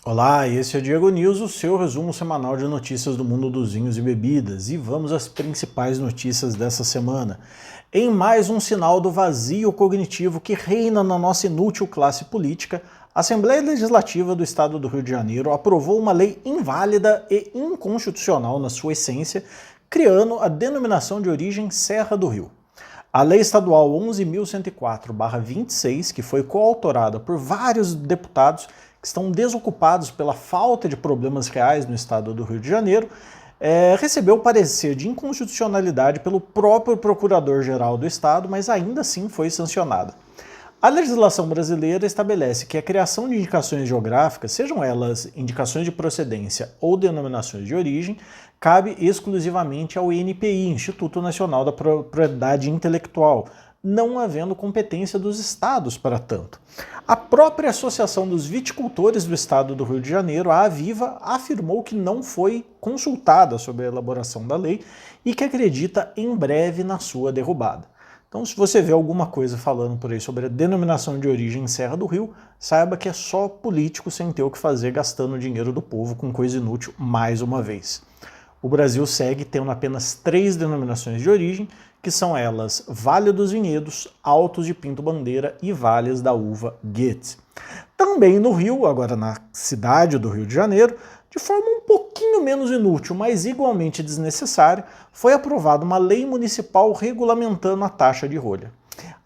Olá, esse é o Diego News, o seu resumo semanal de notícias do mundo dos vinhos e bebidas, e vamos às principais notícias dessa semana. Em mais um sinal do vazio cognitivo que reina na nossa inútil classe política, a Assembleia Legislativa do Estado do Rio de Janeiro aprovou uma lei inválida e inconstitucional na sua essência, criando a denominação de origem Serra do Rio. A Lei Estadual 11.104/26, que foi coautorada por vários deputados que estão desocupados pela falta de problemas reais no estado do Rio de Janeiro, recebeu parecer de inconstitucionalidade pelo próprio Procurador-Geral do Estado, mas ainda assim foi sancionada. A legislação brasileira estabelece que a criação de indicações geográficas, sejam elas indicações de procedência ou denominações de origem, cabe exclusivamente ao INPI, Instituto Nacional da Propriedade Intelectual, não havendo competência dos estados para tanto. A própria Associação dos Viticultores do Estado do Rio de Janeiro, a Aviva, afirmou que não foi consultada sobre a elaboração da lei e que acredita em breve na sua derrubada. Então, se você vê alguma coisa falando por aí sobre a denominação de origem Serra do Rio, saiba que é só político sem ter o que fazer gastando o dinheiro do povo com coisa inútil mais uma vez. O Brasil segue tendo apenas 3 denominações de origem, que são elas Vale dos Vinhedos, Altos de Pinto Bandeira e Vales da Uva Goethe. Também no Rio, agora na cidade do Rio de Janeiro, de forma um pouquinho menos inútil, mas igualmente desnecessária, foi aprovada uma lei municipal regulamentando a taxa de rolha.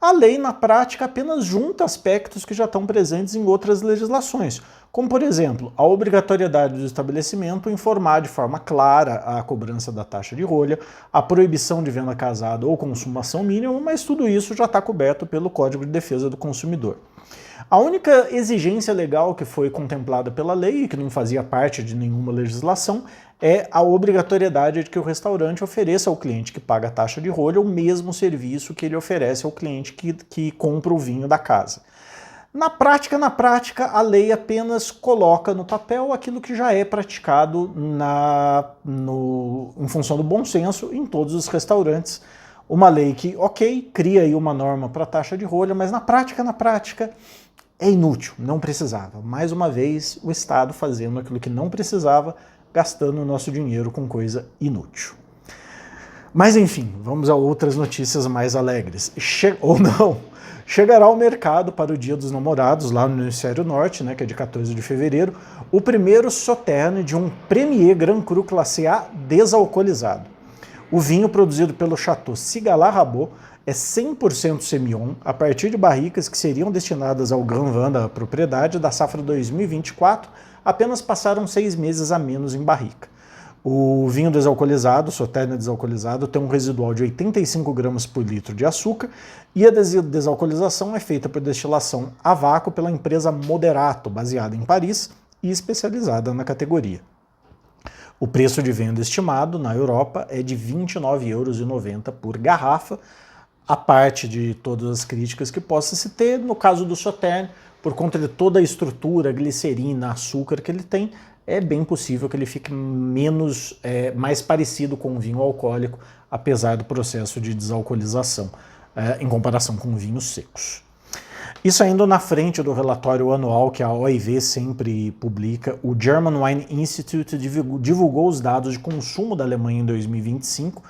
A lei, na prática, apenas junta aspectos que já estão presentes em outras legislações, como, por exemplo, a obrigatoriedade do estabelecimento informar de forma clara a cobrança da taxa de rolha, a proibição de venda casada ou consumação mínima, mas tudo isso já está coberto pelo Código de Defesa do Consumidor. A única exigência legal que foi contemplada pela lei e que não fazia parte de nenhuma legislação é a obrigatoriedade de que o restaurante ofereça ao cliente que paga a taxa de rolha o mesmo serviço que ele oferece ao cliente que compra o vinho da casa. Na prática, a lei apenas coloca no papel aquilo que já é praticado em função do bom senso em todos os restaurantes. Uma lei que, ok, cria aí uma norma para a taxa de rolha, mas na prática, é inútil, não precisava. Mais uma vez, o Estado fazendo aquilo que não precisava, gastando o nosso dinheiro com coisa inútil. Mas enfim, vamos a outras notícias mais alegres. Ou não. Chegará ao mercado para o Dia dos Namorados, lá no Hemisfério Norte, que é de 14 de fevereiro, o primeiro Sauternes de um Premier Grand Cru Classe A desalcoolizado. O vinho produzido pelo Chateau Cigalat Rabot é 100% Semillon, a partir de barricas que seriam destinadas ao Grand Vin da propriedade da safra 2024, apenas passaram 6 meses a menos em barrica. O vinho desalcoolizado, o Sauternes desalcoolizado, tem um residual de 85 gramas por litro de açúcar e a desalcoolização é feita por destilação a vácuo pela empresa Moderato, baseada em Paris e especializada na categoria. O preço de venda estimado na Europa é de R$ 29,90 por garrafa, a parte de todas as críticas que possa se ter. No caso do Sauternes, por conta de toda a estrutura, glicerina, açúcar que ele tem, é bem possível que ele fique mais parecido com um vinho alcoólico, apesar do processo de desalcoolização, em comparação com vinhos secos. Isso ainda na frente do relatório anual que a OIV sempre publica, o German Wine Institute divulgou os dados de consumo da Alemanha em 2025,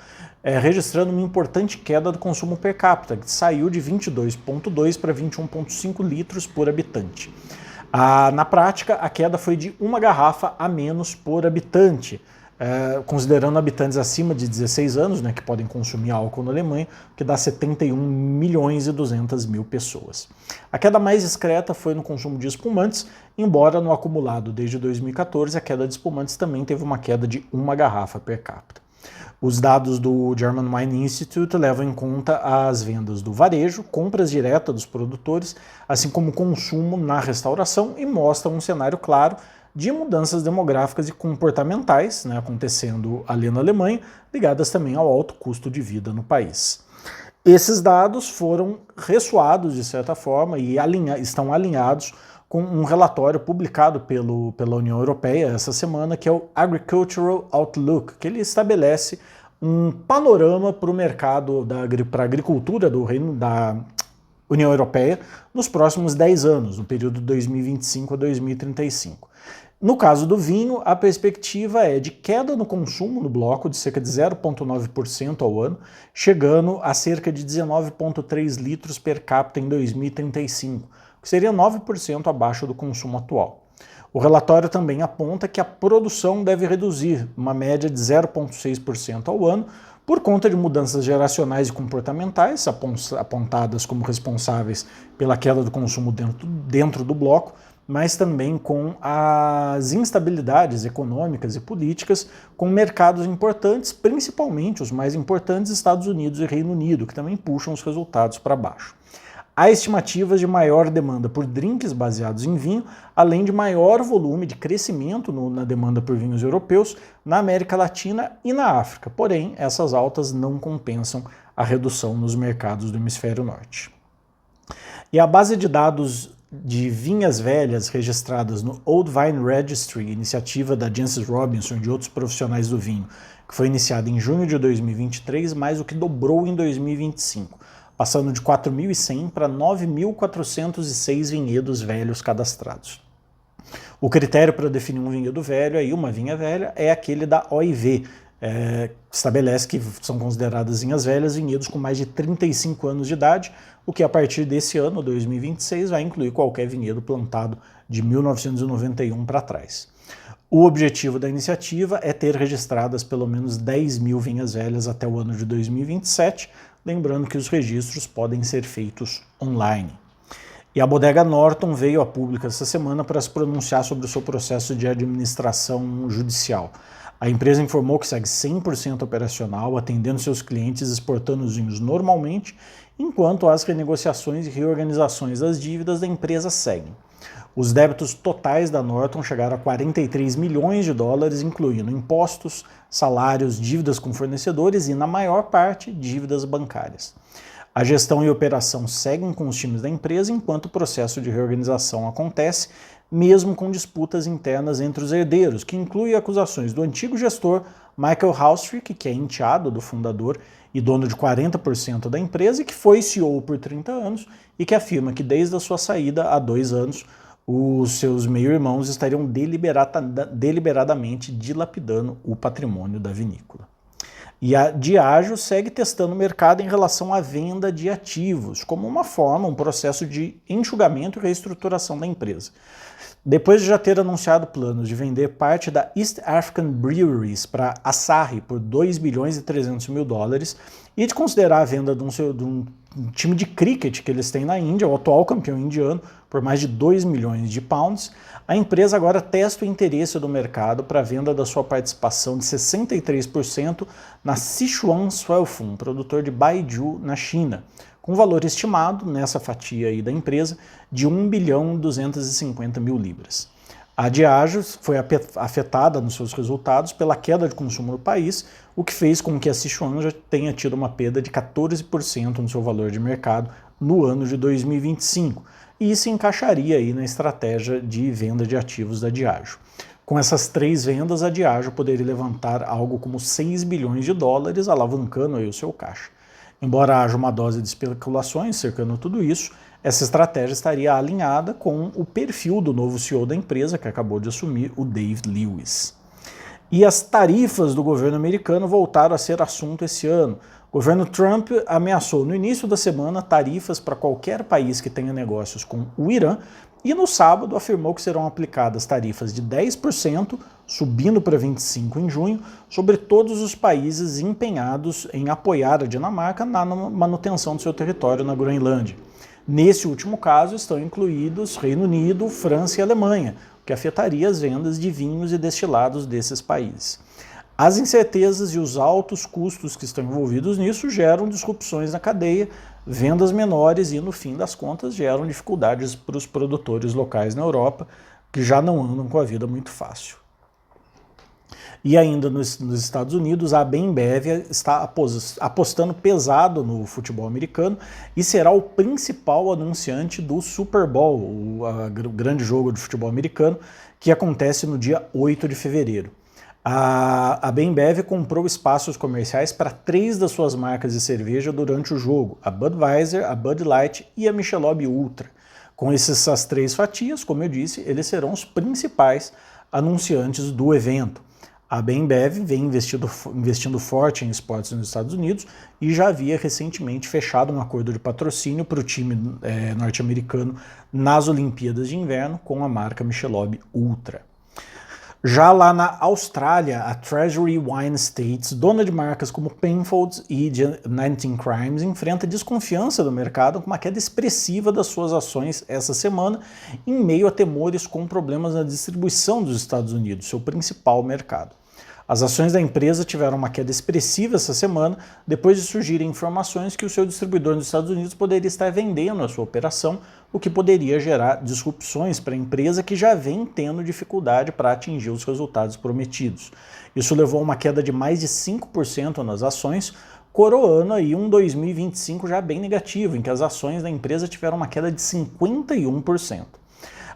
registrando uma importante queda do consumo per capita, que saiu de 22,2 para 21,5 litros por habitante. Na prática, a queda foi de uma garrafa a menos por habitante, considerando habitantes acima de 16 anos, que podem consumir álcool na Alemanha, que dá 71.200.000 pessoas. A queda mais discreta foi no consumo de espumantes, embora no acumulado desde 2014 a queda de espumantes também teve uma queda de uma garrafa per capita. Os dados do German Wine Institute levam em conta as vendas do varejo, compras diretas dos produtores, assim como consumo na restauração e mostram um cenário claro de mudanças demográficas e comportamentais, acontecendo ali na Alemanha, ligadas também ao alto custo de vida no país. Esses dados foram ressoados, de certa forma, e estão alinhados com um relatório publicado pela União Europeia essa semana, que é o Agricultural Outlook, que ele estabelece um panorama para o mercado, para a agricultura do União Europeia nos próximos 10 anos, no período de 2025 a 2035. No caso do vinho, a perspectiva é de queda no consumo no bloco de cerca de 0,9% ao ano, chegando a cerca de 19,3 litros per capita em 2035, que seria 9% abaixo do consumo atual. O relatório também aponta que a produção deve reduzir uma média de 0,6% ao ano, por conta de mudanças geracionais e comportamentais, apontadas como responsáveis pela queda do consumo dentro do bloco, mas também com as instabilidades econômicas e políticas com mercados importantes, principalmente os mais importantes, Estados Unidos e Reino Unido, que também puxam os resultados para baixo. Há estimativas de maior demanda por drinks baseados em vinho, além de maior volume de crescimento na demanda por vinhos europeus na América Latina e na África. Porém, essas altas não compensam a redução nos mercados do hemisfério norte. E a base de dados de vinhas velhas registradas no Old Vine Registry, iniciativa da Jancis Robinson e de outros profissionais do vinho, que foi iniciada em junho de 2023, mais do que dobrou em 2025, passando de 4.100 para 9.406 vinhedos velhos cadastrados. O critério para definir um vinhedo velho e uma vinha velha é aquele da OIV, estabelece que são consideradas vinhas velhas vinhedos com mais de 35 anos de idade, o que a partir desse ano, 2026, vai incluir qualquer vinhedo plantado de 1991 para trás. O objetivo da iniciativa é ter registradas pelo menos 10.000 vinhas velhas até o ano de 2027, lembrando que os registros podem ser feitos online. E a Bodega Norton veio a público essa semana para se pronunciar sobre o seu processo de administração judicial. A empresa informou que segue 100% operacional, atendendo seus clientes e exportando os vinhos normalmente, enquanto as renegociações e reorganizações das dívidas da empresa seguem. Os débitos totais da Norton chegaram a 43 milhões de dólares, incluindo impostos, salários, dívidas com fornecedores e, na maior parte, dívidas bancárias. A gestão e operação seguem com os times da empresa, enquanto o processo de reorganização acontece, mesmo com disputas internas entre os herdeiros, que inclui acusações do antigo gestor Michael Haustrick, que é enteado do fundador e dono de 40% da empresa, e que foi CEO por 30 anos, e que afirma que desde a sua saída há 2 anos, os seus meio-irmãos estariam deliberadamente dilapidando o patrimônio da vinícola. E a Diageo segue testando o mercado em relação à venda de ativos, como uma forma, um processo de enxugamento e reestruturação da empresa. Depois de já ter anunciado planos de vender parte da East African Breweries para Asahi por 2 bilhões e 300 mil dólares e de considerar a venda de um time de cricket que eles têm na Índia, o atual campeão indiano, por mais de 2 milhões de pounds, a empresa agora testa o interesse do mercado para a venda da sua participação de 63% na Sichuan Swellfun, produtor de baijiu na China, com valor estimado, nessa fatia aí da empresa, de 1 bilhão e 250 mil libras. A Diageo foi afetada nos seus resultados pela queda de consumo no país, o que fez com que a Sichuan já tenha tido uma perda de 14% no seu valor de mercado no ano de 2025, e isso encaixaria aí na estratégia de venda de ativos da Diageo. Com essas 3 vendas, a Diageo poderia levantar algo como 6 bilhões de dólares, alavancando aí o seu caixa. Embora haja uma dose de especulações cercando tudo isso, essa estratégia estaria alinhada com o perfil do novo CEO da empresa, que acabou de assumir, o Dave Lewis. E as tarifas do governo americano voltaram a ser assunto esse ano. O governo Trump ameaçou no início da semana tarifas para qualquer país que tenha negócios com o Irã, e no sábado afirmou que serão aplicadas tarifas de 10%, subindo para 25% em junho, sobre todos os países empenhados em apoiar a Dinamarca na manutenção do seu território na Groenlândia. Nesse último caso estão incluídos Reino Unido, França e Alemanha, o que afetaria as vendas de vinhos e destilados desses países. As incertezas e os altos custos que estão envolvidos nisso geram disrupções na cadeia, vendas menores e, no fim das contas, geram dificuldades para os produtores locais na Europa, que já não andam com a vida muito fácil. E ainda nos Estados Unidos, a Bembev está apostando pesado no futebol americano e será o principal anunciante do Super Bowl, o grande jogo de futebol americano, que acontece no dia 8 de fevereiro. A Bembev comprou espaços comerciais para 3 das suas marcas de cerveja durante o jogo, a Budweiser, a Bud Light e a Michelob Ultra. Com essas 3 fatias, como eu disse, eles serão os principais anunciantes do evento. A Bembev vem investindo forte em esportes nos Estados Unidos e já havia recentemente fechado um acordo de patrocínio para o time norte-americano nas Olimpíadas de Inverno com a marca Michelob Ultra. Já lá na Austrália, a Treasury Wine Estates, dona de marcas como Penfolds e 19 Crimes, enfrenta desconfiança do mercado com uma queda expressiva das suas ações essa semana, em meio a temores com problemas na distribuição dos Estados Unidos, seu principal mercado. As ações da empresa tiveram uma queda expressiva essa semana, depois de surgirem informações que o seu distribuidor nos Estados Unidos poderia estar vendendo a sua operação, o que poderia gerar disrupções para a empresa que já vem tendo dificuldade para atingir os resultados prometidos. Isso levou a uma queda de mais de 5% nas ações, coroando aí um 2025 já bem negativo, em que as ações da empresa tiveram uma queda de 51%.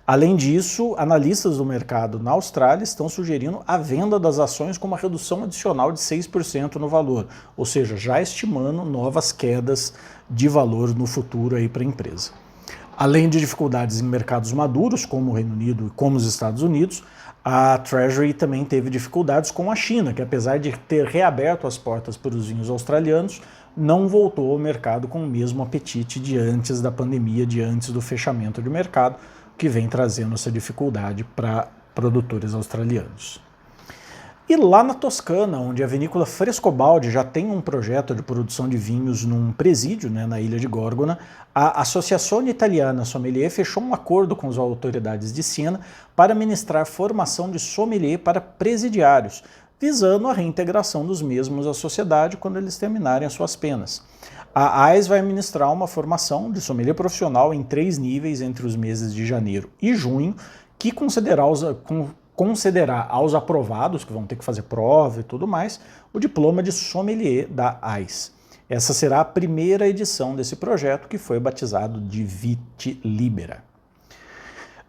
Além disso, analistas do mercado na Austrália estão sugerindo a venda das ações com uma redução adicional de 6% no valor, ou seja, já estimando novas quedas de valor no futuro aí para a empresa. Além de dificuldades em mercados maduros, como o Reino Unido e como os Estados Unidos, a Treasury também teve dificuldades com a China, que apesar de ter reaberto as portas para os vinhos australianos, não voltou ao mercado com o mesmo apetite de antes da pandemia, de antes do fechamento de mercado, que vem trazendo essa dificuldade para produtores australianos. E lá na Toscana, onde a vinícola Frescobaldi já tem um projeto de produção de vinhos num presídio, na ilha de Gorgona, a Associazione Italiana Sommelier fechou um acordo com as autoridades de Siena para ministrar formação de sommelier para presidiários, visando a reintegração dos mesmos à sociedade quando eles terminarem as suas penas. A AIS vai ministrar uma formação de sommelier profissional em 3 níveis entre os meses de janeiro e junho, que concederá aos aprovados, que vão ter que fazer prova e tudo mais, o diploma de sommelier da AIS. Essa será a primeira edição desse projeto, que foi batizado de Vite Libera.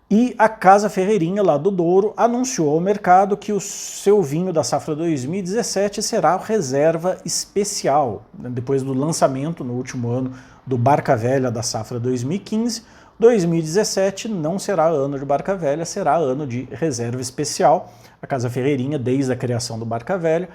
E a Casa Ferreirinha, lá do Douro, anunciou ao mercado que o seu vinho da safra 2017 será reserva especial. Depois do lançamento no último ano do Barca Velha da safra 2015, 2017 não será ano de Barca Velha, será ano de reserva especial. A Casa Ferreirinha, desde a criação do Barca Velha,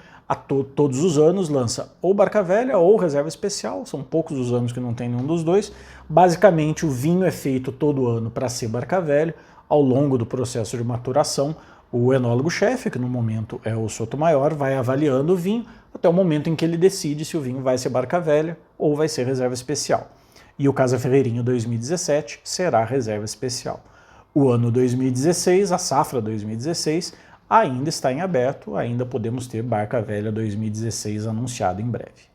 todos os anos lança ou Barca Velha ou reserva especial, são poucos os anos que não tem nenhum dos dois. Basicamente, o vinho é feito todo ano para ser Barca Velha. Ao longo do processo de maturação, o enólogo-chefe, que no momento é o Sotomayor, vai avaliando o vinho até o momento em que ele decide se o vinho vai ser Barca Velha ou vai ser reserva especial. E o Casa Ferreirinha 2017 será reserva especial. O ano 2016, a safra 2016, ainda está em aberto, ainda podemos ter Barca Velha 2016 anunciado em breve.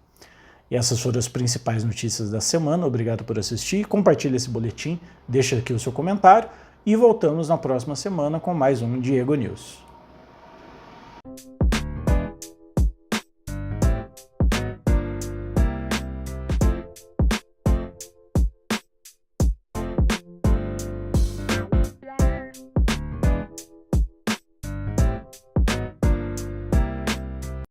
E essas foram as principais notícias da semana. Obrigado por assistir, compartilhe esse boletim, deixa aqui o seu comentário e voltamos na próxima semana com mais um Diego News.